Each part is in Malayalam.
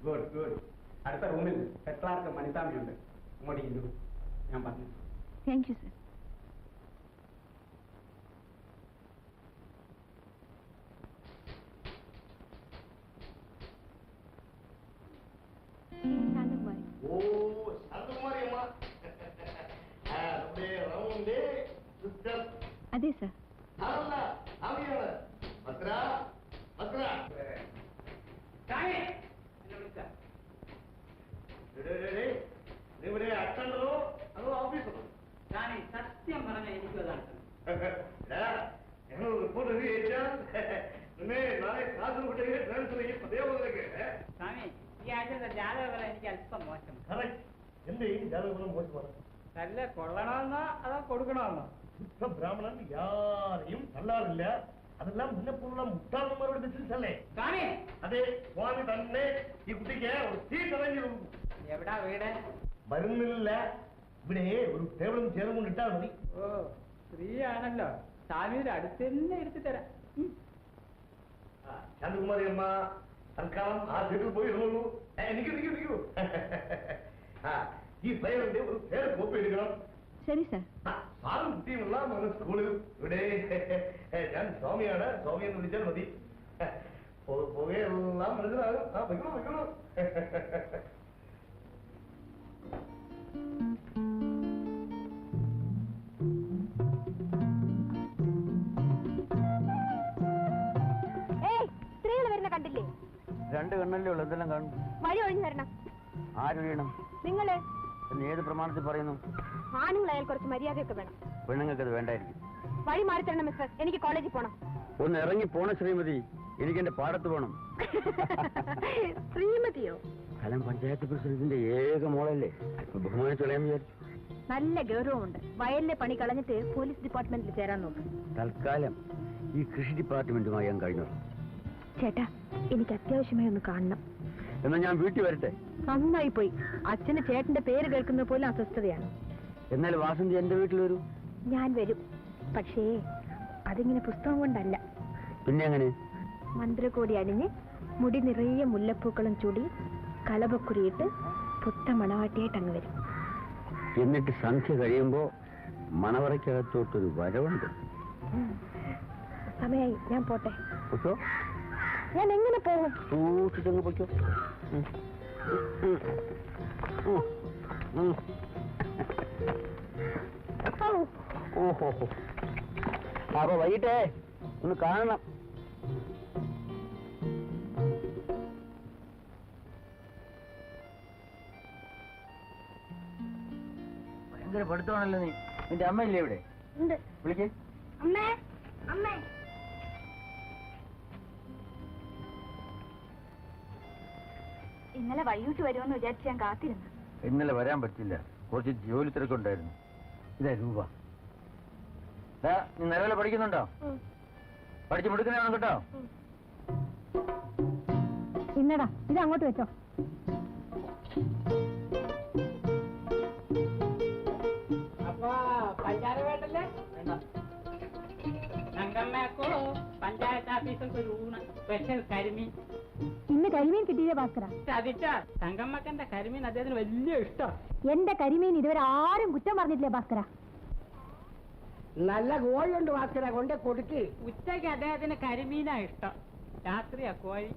Good good. അടുത്ത റൂമിൽ ഹെഡ് ക്ലാർക്ക് മണിത്താമിയുണ്ട്. അങ്ങോട്ട് ഇല്ലു. ഞാൻ പറഞ്ഞു. Thank you sir. അതെ സർ. സത്യം പറഞ്ഞ എനിക്ക് സ്വാമി ഈ ആഴ്ചത്തെ ജാതകഫലം എനിക്ക് അല്പം മോശം. നല്ല കൊള്ളണമെന്നോ അതോ കൊടുക്കണമെന്നോ? ബ്രാഹ്മണൻ യാരെയും തള്ളാറില്ല. അതെല്ലാം മുല്ലപ്പൂള്ള മുട്ടാളന്മാരുടെ ബിസിനസ് അല്ലേ സ്വാമി? അതെ സ്വാമി തന്നെ ഈ കുട്ടിക്ക് ഒരു സീറ്റ് അറേഞ്ച് ചെയ്തു. എവിടാ വീട്? വരുന്നില്ല. ഇവിടെ ഒരു ടേബിളും ചേർന്ന് കൊണ്ട് ഇട്ടാൽ മതി. ഓ സ്ത്രീയാണല്ലോ. സ്വാമിയുടെ അടുത്ത് തന്നെ എടുത്തു തരാം. ശാന്തകുമാരി അമ്മ തൽക്കാലം ആ സീറ്റിൽ പോയി ഇരുന്നുള്ളൂ. എനിക്ക് ഈ ഫയലിന്റെ ഒരു പേര് കോപ്പി എടുക്കണം. ശരി സർ. സാറും കുട്ടിയുമുള്ള നമ്മുടെ സ്കൂളിൽ ഇവിടെ ഞാൻ സ്വാമിയാണ്. സ്വാമി എന്ന് വിളിച്ചാൽ മതി. പുകയെല്ലാം മനസ്സിലാകും. വെക്കണോ. സ്ത്രീകൾ വരുന്ന കണ്ടില്ലേ? രണ്ട് കണ്ണല്ലേ ഉള്ളു. എന്തെല്ലാം കാണും? വഴി ഒഴിഞ്ഞു തരണം. ആര് വീണം? നിങ്ങള്. ഏത് പ്രമാണത്തിൽ പറയുന്നു? ആണുങ്ങളായാൽ കുറച്ച് മര്യാദയൊക്കെ വേണം. പെണ്ണുങ്ങൾക്ക് അത് വേണ്ടായിരിക്കും. വഴി മാറി തരണം മിസ്റ്റർ. എനിക്ക് കോളേജിൽ പോണം. ഒന്ന് ഇറങ്ങി പോണ ശ്രീമതി. എനിക്ക് എന്റെ പാടത്ത് പോണം. ശ്രീമതിയോ? കലം പഞ്ചായത്ത് പ്രസിഡന്റിന്റെ ഏക മോളല്ലേ. ബഹുമാനിച്ചോളാന്ന് വിചാരിച്ചു. നല്ല ഗൗരവമുണ്ട്. വയലിലെ പണി കളഞ്ഞിട്ട് പോലീസ് ഡിപ്പാർട്ട്മെന്റിൽ ചേരാൻ നോക്കും. തൽക്കാലം ഈ കൃഷി ഡിപ്പാർട്ട്മെന്റുമായി ഞാൻ കഴിഞ്ഞു. ചേട്ടാ എനിക്ക് അത്യാവശ്യമായി ഒന്ന് കാണണം. എന്നാ ഞാൻ വീട്ടിൽ വരട്ടെ? നന്നായി പോയി. അച്ഛന് ചേട്ടന്റെ പേര് കേൾക്കുന്ന പോലും അസ്വസ്ഥതയാണ്. എന്നാൽ വാസന്തി എന്റെ വീട്ടിൽ വരൂ. ഞാൻ വരും. പക്ഷേ അതിങ്ങനെ പുസ്തകം കൊണ്ടല്ല. പിന്നെ എങ്ങനെ? മന്ത്രകോടി അണിഞ്ഞ് മുടി നിറയെ മുല്ലപ്പൂക്കളും ചൂടി കലപക്കുറിയിട്ട് പുത്ത മണവാട്ടിയായിട്ട് അങ്ങ് വരും. എന്നിട്ട് സന്ധ്യ കഴിയുമ്പോ മണവറയ്ക്കകത്തോട്ടൊരു വരവുണ്ട്. സമയായി. ഞാൻ പോട്ടെ. പൊക്കോ. ഞാൻ എങ്ങനെ പോകും? സൂക്ഷിച്ചങ്ങ് പൊയ്ക്കോ. ഓഹോ. അപ്പൊ വൈകിട്ടേ ഒന്ന് കാണണം. ഭയങ്കര പഠിത്തമാണല്ലോ നീ. നിന്റെ അമ്മയില്ലേ ഇവിടെ? വിളിക്കേ. അമ്മേ, അമ്മേ. ഇന്നലെ വൈകിട്ട് വരുമെന്ന് വിചാരിച്ച് ഞാൻ കാത്തിരുന്നു. ഇന്നലെ വരാൻ പറ്റില്ല. കുറച്ച് ജോലി തിരക്കുണ്ടായിരുന്നു. ഇതാ രൂപ. നീ നിലവിലെ പഠിക്കുന്നുണ്ടോ? പഠിച്ചു മുടുക്കുന്നതാണ് കേട്ടോ. ഇന്നടാ ഇത് അങ്ങോട്ട് വെച്ചോ. അപ്പൊ പഞ്ചാര വേണ്ടല്ലേ? തങ്കമ്മക്കോ പഞ്ചായത്ത് ഓഫീസിൽ ഒരു ഊണ് സ്പെഷ്യൽ കരിമീൻ. ഇന്ന് കരിമീൻ കിട്ടിയേ ഭാസ്കര. ചതിച്ചാ തങ്കമ്മക്കെന്റെ കരിമീൻ അദ്ദേഹത്തിന് വലിയ ഇഷ്ടം. എന്റെ കരിമീൻ ഇതുവരെ ആരും കുറ്റം പറഞ്ഞിട്ടില്ലേ ഭാസ്കര? നല്ല കോഴിയുണ്ട് ഭാസ്കര, കൊണ്ട് കൊടുക്ക്. ഉച്ചയ്ക്ക് അദ്ദേഹത്തിന് കരിമീനാ ഇഷ്ടം, രാത്രിയാ കോഴി.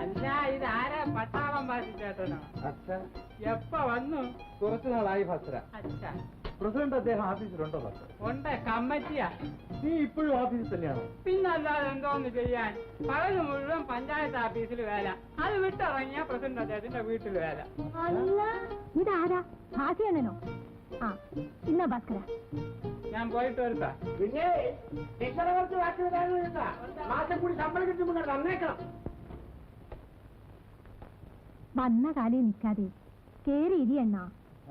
അല്ല ഇതാരാ? പട്ടാളം ഭാഷിച്ചേട്ടനോ? എപ്പ വന്നു? കുറച്ചു നാളായി ഭാസ്കര. അച്ഛാ പ്രസിഡന്റ് അദ്ദേഹം ഓഫീസിലുണ്ടോ ഭാസ്കര? ഉണ്ട്, കമ്മിറ്റിയാ. നീ ഇപ്പോഴും ഓഫീസിൽ തന്നെയാണോ? പിന്നല്ലാതെ എന്തോന്ന് ചെയ്യാൻ? പകല് മുഴുവൻ പഞ്ചായത്ത് ഓഫീസിൽ വേല, അത് വിട്ടിറങ്ങിയ പ്രസിഡന്റ് അദ്ദേഹത്തിന്റെ വീട്ടിൽ വേല. ഇതാരാ? ഭാസിയണ്ണനോ? ആ ഇന്നാ ഭാസ്കര. ഞാൻ പോയിട്ട് വരുത്താ. പിന്നെ ടീച്ചറെ കുറച്ച് വാക്ക് തരാനുണ്ടാ, മാസം കൂടി ശമ്പളം കിട്ടുമ്പോൾ തന്നേക്കണം. വന്ന കാലം നിൽക്കാതെ കേറി ഇരിയണ്ണ.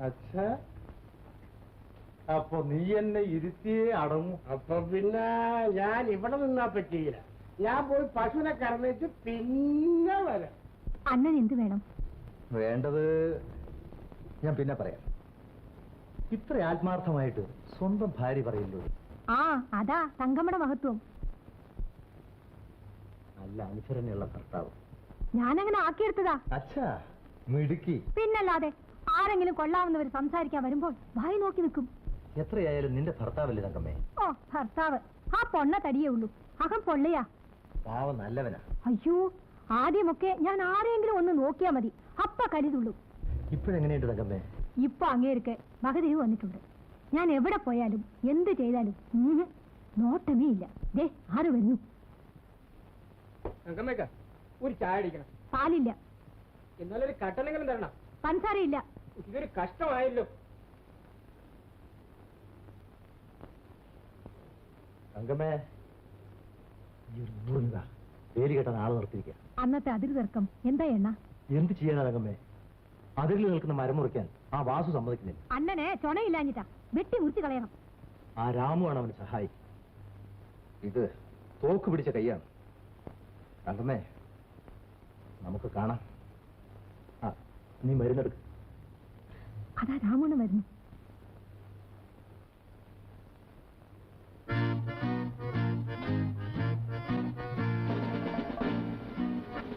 അച്ഛാ, അപ്പൊ നീ എന്നെ ഇരുത്തിയേ അടങ്ങും. അപ്പൊ പിന്നെ ഞാൻ ഇവിടെ നിന്നാ പറ്റിയില്ല. ഞാൻ പോയി പശുവിനെ കറന്നിട്ട് പിന്നെ വരാം. അണ്ണൻ എന്ത് വേണം? വേണ്ടത് ഞാൻ പിന്നെ പറയാം. ഇത്ര ആത്മാർത്ഥമായിട്ട് സ്വന്തം ഭാര്യ പറയല്ലോ. ആ അതാ തങ്കമ്മയുടെ മഹത്വം. നല്ല അനുസരണയുള്ള ഭർത്താവ്. ഞാനങ്ങനെ ആക്കിയെടുത്തതാ. അച്ഛാ മിടുക്കി. പിന്നല്ലാതെ ആരെങ്കിലും കൊള്ളാവുന്നവർ സംസാരിക്കാൻ വരുമ്പോൾ വായി നോക്കി നിൽക്കും. എത്രയായാലും നിന്റെ ഭർത്താവല്ലേ തങ്കമ്മേ? ഓ ഭർത്താവ് ആ പൊണ്ണ തടിയേ ഉള്ളൂ, അകം പൊള്ളയാ. പാവം നല്ലവനാ. അയ്യോ ആദ്യമൊക്കെ ഞാൻ ആരെങ്കിലും ഒന്ന് നോക്കിയാ മതി, അപ്പ കരുതുള്ളൂ. ഇപ്പോഴെങ്ങനെയുണ്ട് തങ്കമ്മേ? ഇപ്പൊ അങ്ങേർക്ക് മകതിരിവ് വന്നിട്ടുണ്ട്. ഞാൻ എവിടെ പോയാലും എന്ത് ചെയ്താലും നോട്ടമേ ഇല്ല. ദേ ആര് വരുന്നു. തങ്കമ്മേക്ക ഒരു ചായ അടിക്കണം. പാലില്ല. എന്നാലും ഒരു കട്ടനെങ്കിലും തരണം. പഞ്ചസാരയില്ല. ഇതൊരു കഷ്ടമായല്ലോ. തങ്കമ്മേ ഈ ഒരു 100 രൂപ വേലി കെട്ടാൻ ആള് നിർത്തിയിരിക്കുക. അന്നത്തെ അതിര് തർക്കം എന്താ എണ്ണ? എന്ത് ചെയ്യാനാ തങ്കമ്മേ? അതിരിൽ നിൽക്കുന്ന മരം മുറിക്കാൻ ആ വാസു സമ്മതിക്കുന്നില്ല. അണ്ണനെ ചൊണയില്ലാഞ്ഞിട്ടാ, വെട്ടി മുറിച്ച് കളയണം. ആ രാമുവാണ് അവന് സഹായി. ഇത് തോക്ക് പിടിച്ച കൈയാണ്. തങ്കമ്മേ നമുക്ക് കാണാം. ആ നീ മരുന്നെടുക്ക്. അതാ രാമണ്ണ വരുന്നു.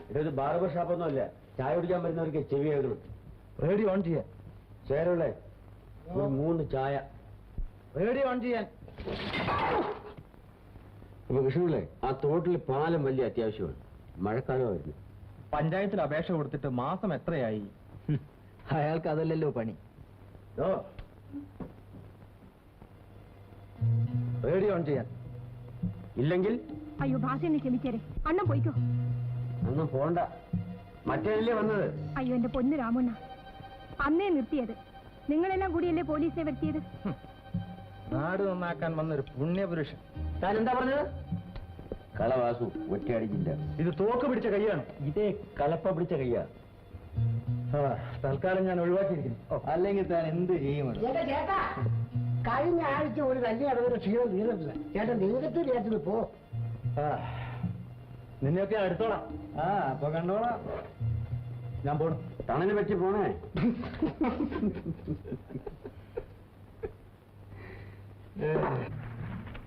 ഇതൊരു ബാർബർ ഷാപ്പൊന്നും അല്ല. ചായ കുടിക്കാൻ വരുന്നവർക്ക് ചെവി കേൾക്കണം. റേഡിയോ ഓൺ ചെയ്യാൻ. ചേരുള്ളേ 3 ചായ. റേഡിയോ ഓൺ ചെയ്യാൻ. അപ്പൊ കൃഷ്ണപിള്ളേ, ആ തോട്ടിൽ പാലം വലിയ അത്യാവശ്യമാണ്. മഴക്കാലമായിരുന്നു. പഞ്ചായത്തിൽ അപേക്ഷ കൊടുത്തിട്ട് മാസം എത്രയായി? അയാൾക്ക് അതല്ലല്ലോ പണി. റേഡിയോ ഓൺ ചെയ്യാൻ. ഇല്ലെങ്കിൽ അയ്യോ ഭാഷയെ ക്ഷമിച്ചേരെ, അണ്ണൻ പോയിക്കോ. ഒന്നും പോണ്ട, മറ്റേതല്ലേ വന്നത്. അയ്യോ എന്റെ പൊന്നു രാമണ്ണ, അന്നേ നിർത്തിയത്. നിങ്ങളെല്ലാം കൂടിയല്ലേ പോലീസിനെ വരുത്തിയത്? നാട് നന്നാക്കാൻ വന്നൊരു പുണ്യപുരുഷൻ. താൻ എന്താ പറഞ്ഞത്? കളവാസു ഒറ്റയടിക്കില്ല. ഇത് തോക്ക് പിടിച്ച കൈയാണ്. ഇതേ കലപ്പ പിടിച്ച കയ്യാ. തൽക്കാലം ഞാൻ ഒഴിവാക്കിയിരിക്കുന്നു. അല്ലെങ്കിൽ താൻ എന്ത് ചെയ്യുമാണ്? ചേട്ടാ കഴിഞ്ഞ ആഴ്ച ഒരു കല്യാണം നടന്നൊരു ക്ഷീണം തീർന്നിട്ടില്ല. ചേട്ടൻ നിങ്ങൾക്ക് ചേട്ടന് പോ. നിന്നെയൊക്കെ അടുത്തോളാം. അപ്പൊ കണ്ടോളാം. ഞാൻ പോണു. തണല് പറ്റി പോണേ.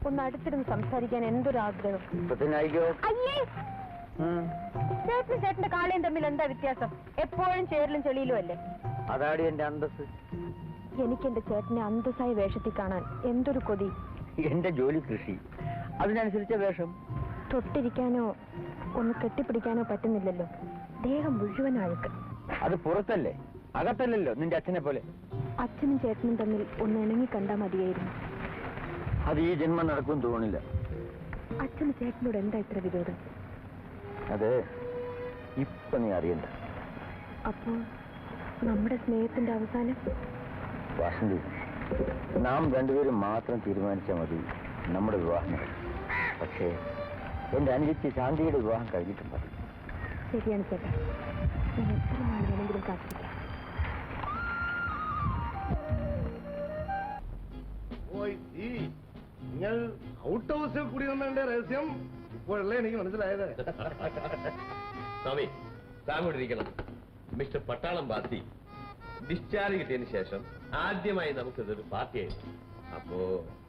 ഒന്ന് അടുത്തിരുന്ന് സംസാരിക്കാൻ എന്തൊരാഗ്രഹം. ഇപ്പൊ തന്നെ ആയിക്കോ. അയ്യേ, ചേട്ടനും ചേട്ടന്റെ കാളയും തമ്മിൽ എന്താ വ്യത്യാസം? എപ്പോഴും ചേരലും ചെളിയിലും അല്ലേ? അതാടി എന്റെ അന്തസ്. എനിക്ക് എന്റെ ചേട്ടനെ അന്തസ്സായ വേഷത്തിൽ കാണാൻ എന്തൊരു കൊതി. എന്റെ ജോലി കൃഷി, അതിനനുസരിച്ച വേഷം. തൊട്ടിരിക്കാനോ ഒന്ന് കെട്ടിപ്പിടിക്കാനോ പറ്റുന്നില്ലല്ലോ. ദേഹം മുഴുവൻ അഴുക്ക്. അത് പുറത്തല്ലേ, അകത്തല്ലല്ലോ നിന്റെ അച്ഛനെ പോലെ. അച്ഛനും ചേട്ടനും തമ്മിൽ ഒന്ന് ഇണങ്ങി കണ്ടാ മതിയായിരുന്നു. അത് ഈ ജന്മം നടക്കും തോന്നില്ല. അച്ഛന് ചേട്ടനോട് എന്താ ഇത്ര വിരോധം? അത് ഇപ്പൊ നീ അറിയണ്ട. അപ്പോ നമ്മുടെ സ്നേഹത്തിന്റെ അവസാനം? വാസന്തി, നാം രണ്ടുപേരും മാത്രം തീരുമാനിച്ചാൽ മതി നമ്മുടെ വിവാഹം. പക്ഷേ എന്റെ അനുജത്തി ശാന്തിയുടെ വിവാഹം കഴിഞ്ഞിട്ടും മതി. ശരിയാണ് ചേട്ടാ, ഞാൻ എത്ര നാൾ വേണമെങ്കിലും കാത്തിരിക്കാം. നിങ്ങൾ ഔട്ട് ഹൗസിൽ കൂടി വന്നതിന്റെ രഹസ്യം ഇപ്പോഴല്ലേ എനിക്ക് മനസ്സിലായത്. സ്വാമി താങ്കൂടിരിക്കണം. മിസ്റ്റർ പട്ടാളം ബാത്തി ഡിസ്ചാർജ് കിട്ടിയതിന് ശേഷം ആദ്യമായി നമുക്കിതൊരു പാർട്ടിയായിരുന്നു. അപ്പോ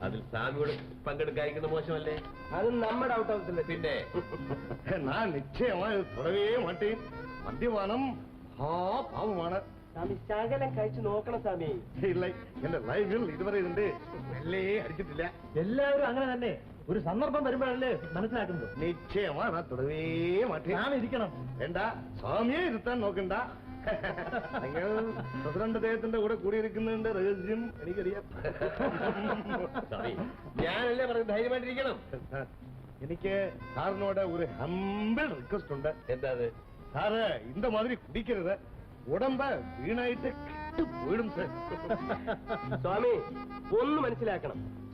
അതിൽ സ്വാമിയോട് പങ്കെടുക്കാതിരിക്കുന്ന മോശമല്ലേ? അത് നമ്മുടെ ഔട്ട് ഹൗസിലെ. പിന്നെ ഞാൻ നിശ്ചയമായി തുടവേ മാറ്റി. മദ്യപാനം പാവമാണ്. സ്വാമി ശകലം കഴിച്ചു നോക്കണം സ്വാമി. ഇല്ല, എന്റെ ലൈഫിൽ ഇതുവരെ ഇതിന്റെ വെള്ളേ അടിച്ചിട്ടില്ല. എല്ലാവരും അങ്ങനെ തന്നെ. ഒരു സന്ദർഭം വരുമ്പോഴല്ലേ മനസ്സിലാക്കുന്നത്. നിശ്ചയമാ ഞാൻ തുടവേ മാറ്റി. ഞാൻ ഇരിക്കണം. വേണ്ട, സ്വാമിയെ ഇരുത്താൻ നോക്കണ്ട. നിങ്ങൾ പ്രസിഡന്റ് അദ്ദേഹത്തിന്റെ കൂടെ കൂടിയിരിക്കുന്നതിന്റെ രഹസ്യം എനിക്കറിയാം. സ്വാമി ഞാനല്ലേ പറഞ്ഞത് ധൈര്യമായിട്ടിരിക്കണം. എനിക്ക് സാറിനോട് ഒരു ഹമ്പിൾ റിക്വസ്റ്റ് ഉണ്ട്. എന്താ അത്? സാറ് இந்த மாதிரி കുടിക്കരുത്. ഉടമ്പ് വീണായിട്ട് കെട്ടു പോയിടും സാർ. സ്വാമി ഒന്ന് മനസ്സിലാക്കണം,